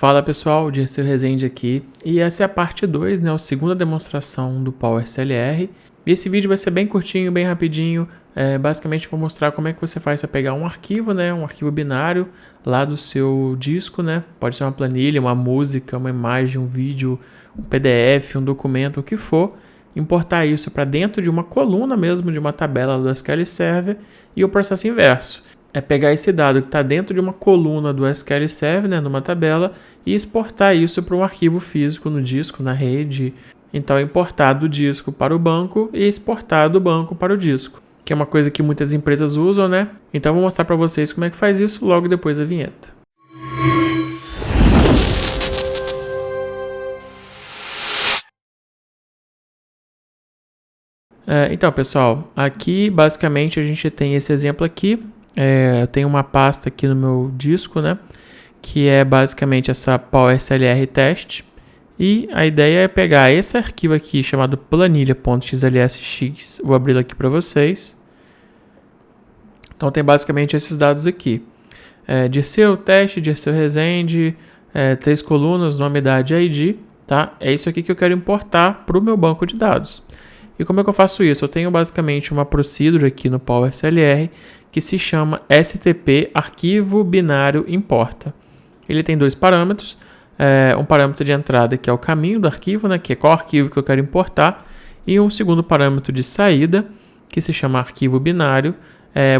Fala pessoal, Dirceu Rezende aqui, e essa é a parte 2, né, a segunda demonstração do PowerCLR. E esse vídeo vai ser bem curtinho, bem rapidinho, basicamente vou mostrar como é que você faz para pegar um arquivo, né, um arquivo binário lá do seu disco, né, pode ser uma planilha, uma música, uma imagem, um vídeo, um PDF, um documento, o que for, importar isso para dentro de uma coluna mesmo, de uma tabela do SQL Server, e o processo inverso. É pegar esse dado que está dentro de uma coluna do SQL Server, né, numa tabela, e exportar isso para um arquivo físico no disco, na rede. Então, importar do disco para o banco e exportar do banco para o disco, que é uma coisa que muitas empresas usam, né? Então, eu vou mostrar para vocês como é que faz isso logo depois da vinheta. Então, pessoal, aqui basicamente a gente tem esse exemplo aqui. Eu tenho uma pasta aqui no meu disco, né, que é basicamente essa PowerCLR test, e a ideia é pegar esse arquivo aqui chamado planilha.xlsx, vou abrir aqui para vocês. Então tem basicamente esses dados aqui, Dirceu teste, Dirceu Rezende, 3 colunas, nome, idade e ID, tá? É isso aqui que eu quero importar para o meu banco de dados. E como é que eu faço isso? Eu tenho basicamente uma procedure aqui no PowerCLR que se chama STP arquivo binário importa. Ele tem 2 parâmetros, um parâmetro de entrada que é o caminho do arquivo, né, que é qual arquivo que eu quero importar, e um segundo parâmetro de saída que se chama arquivo binário.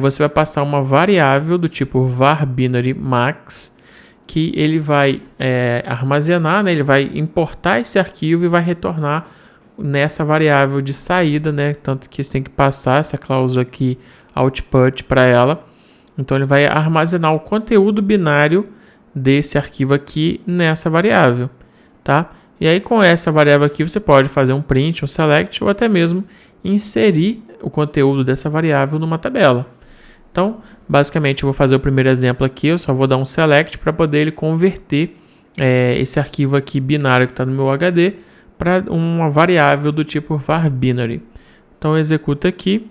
Você vai passar uma variável do tipo var binary max, que ele vai armazenar, né, ele vai importar esse arquivo e vai retornar nessa variável de saída, né? Tanto que você tem que passar essa cláusula aqui output para ela. Então ele vai armazenar o conteúdo binário desse arquivo aqui nessa variável, tá? E aí com essa variável aqui você pode fazer um print, um select ou até mesmo inserir o conteúdo dessa variável numa tabela. Então, basicamente eu vou fazer o primeiro exemplo aqui, eu só vou dar um select para poder ele converter esse arquivo aqui binário que está no meu HD para uma variável do tipo var binary. Então eu executo aqui,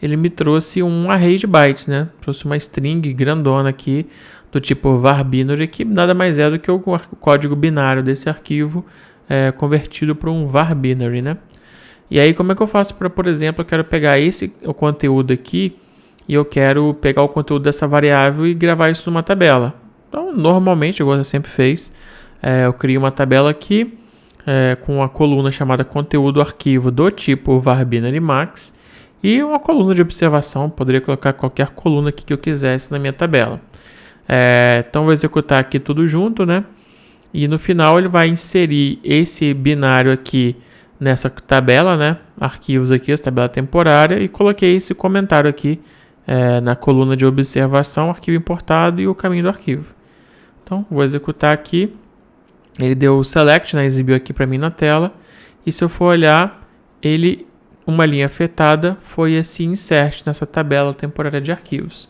ele me trouxe um array de bytes, né? Trouxe uma string grandona aqui do tipo var binary, que nada mais é do que o código binário desse arquivo convertido para um var binary, né? E aí como é que eu faço para, por exemplo, eu quero pegar o conteúdo aqui e eu quero pegar o conteúdo dessa variável e gravar isso numa tabela? Então normalmente, igual eu sempre fez, eu crio uma tabela aqui, com uma coluna chamada conteúdo arquivo do tipo var binary max e uma coluna de observação, poderia colocar qualquer coluna aqui que eu quisesse na minha tabela. Então vou executar aqui tudo junto, né? E no final ele vai inserir esse binário aqui nessa tabela, né? Arquivos aqui, essa tabela temporária, e coloquei esse comentário aqui na coluna de observação, arquivo importado e o caminho do arquivo. Então vou executar aqui. Ele deu o select, né, exibiu aqui para mim na tela. E se eu for olhar, uma linha afetada foi esse insert nessa tabela temporária de arquivos.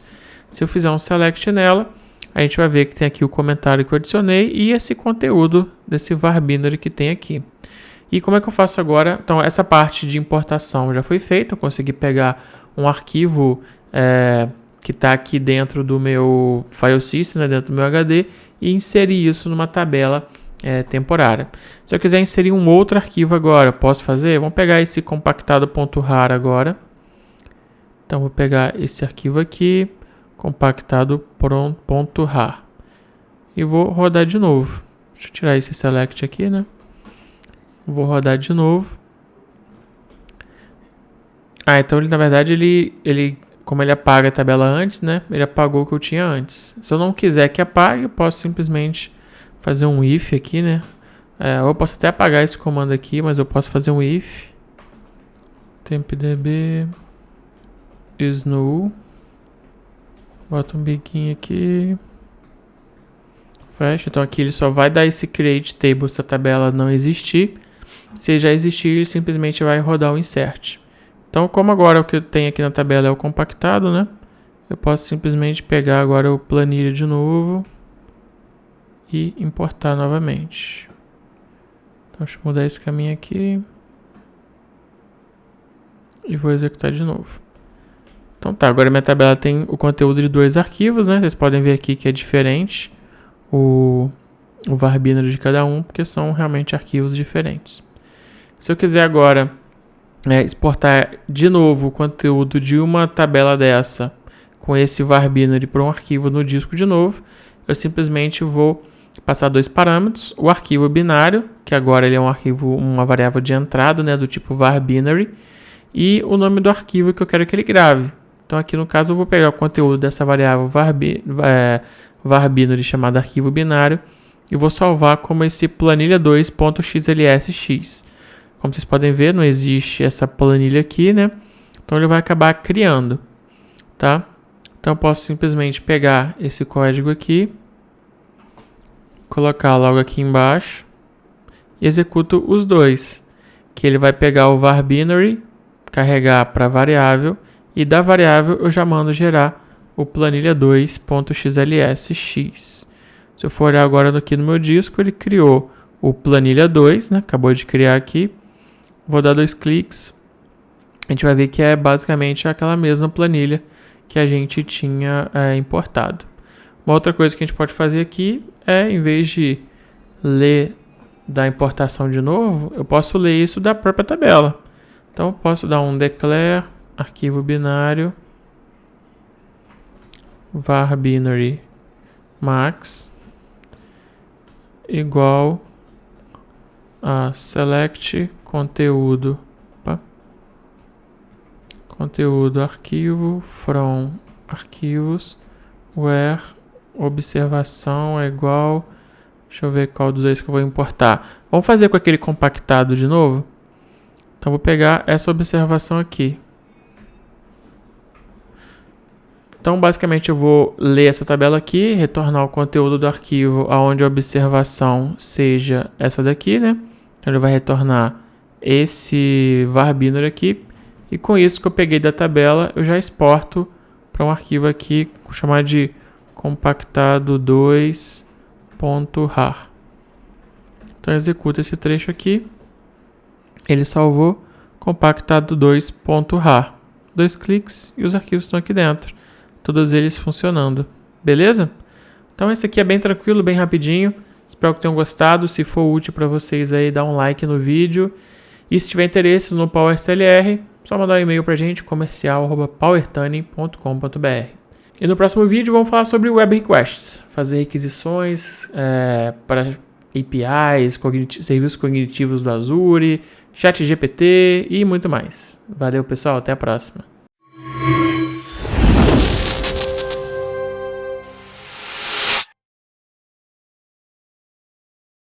Se eu fizer um select nela, a gente vai ver que tem aqui o comentário que eu adicionei e esse conteúdo desse var binary que tem aqui. E como é que eu faço agora? Então, essa parte de importação já foi feita. Eu consegui pegar um arquivo que está aqui dentro do meu file system, né, dentro do meu HD, e inserir isso numa tabela temporária. Se eu quiser inserir um outro arquivo agora, posso fazer? Vamos pegar esse compactado.rar agora. Então, vou pegar esse arquivo aqui, compactado.rar, e vou rodar de novo. Deixa eu tirar esse select aqui, né? Vou rodar de novo. Então ele, na verdade, como ele apaga a tabela antes, né? Ele apagou o que eu tinha antes. Se eu não quiser que apague, eu posso simplesmente fazer um if aqui, né? Eu posso até apagar esse comando aqui, mas eu posso fazer um if tempdb is null, bota um biquinho aqui, fecha. Então aqui ele só vai dar esse create table se a tabela não existir. Se já existir, ele simplesmente vai rodar o insert. Então, como agora o que eu tenho aqui na tabela é o compactado, né? Eu posso simplesmente pegar agora o planilha de novo e importar novamente. Então, deixa eu mudar esse caminho aqui e vou executar de novo. Então tá, agora minha tabela tem o conteúdo de 2 arquivos, né? Vocês podem ver aqui que é diferente. o var binary de cada um, porque são realmente arquivos diferentes. Se eu quiser agora exportar de novo o conteúdo de uma tabela dessa com esse var binary para um arquivo no disco de novo, eu simplesmente vou passar dois parâmetros, o arquivo binário, que agora ele é um arquivo, uma variável de entrada, né, do tipo var binary, e o nome do arquivo que eu quero que ele grave. Então aqui no caso eu vou pegar o conteúdo dessa variável var binary chamada arquivo binário e vou salvar como esse planilha2.xlsx. Como vocês podem ver, não existe essa planilha aqui, né? Então ele vai acabar criando, tá? Então eu posso simplesmente pegar esse código aqui, colocar logo aqui embaixo e executo os dois, que ele vai pegar o var binary, carregar para a variável e da variável eu já mando gerar o planilha2.xlsx. Se eu for olhar agora aqui no meu disco, ele criou o planilha2, né? Acabou de criar aqui. Vou dar 2 cliques. A gente vai ver que é basicamente aquela mesma planilha que a gente tinha importado. Uma outra coisa que a gente pode fazer aqui é, em vez de ler da importação de novo, eu posso ler isso da própria tabela. Então, eu posso dar um declare arquivo binário var binary max igual a select conteúdo arquivo from arquivos where observação é igual, deixa eu ver qual dos dois que eu vou importar. Vamos fazer com aquele compactado de novo? Então vou pegar essa observação aqui. Então basicamente eu vou ler essa tabela aqui, retornar o conteúdo do arquivo aonde a observação seja essa daqui, né? Então ele vai retornar esse var binary aqui. E com isso que eu peguei da tabela, eu já exporto para um arquivo aqui chamado de compactado2.rar. Então eu executo esse trecho aqui. Ele salvou compactado2.rar. 2 cliques e os arquivos estão aqui dentro. Todos eles funcionando. Beleza? Então esse aqui é bem tranquilo, bem rapidinho. Espero que tenham gostado. Se for útil para vocês aí, dá um like no vídeo. E se tiver interesse no PowerSLR, só mandar um e-mail para a gente, comercial@powertuning.com.br. E no próximo vídeo vamos falar sobre Web Requests. Fazer requisições para APIs, serviços cognitivos do Azure, ChatGPT e muito mais. Valeu, pessoal. Até a próxima.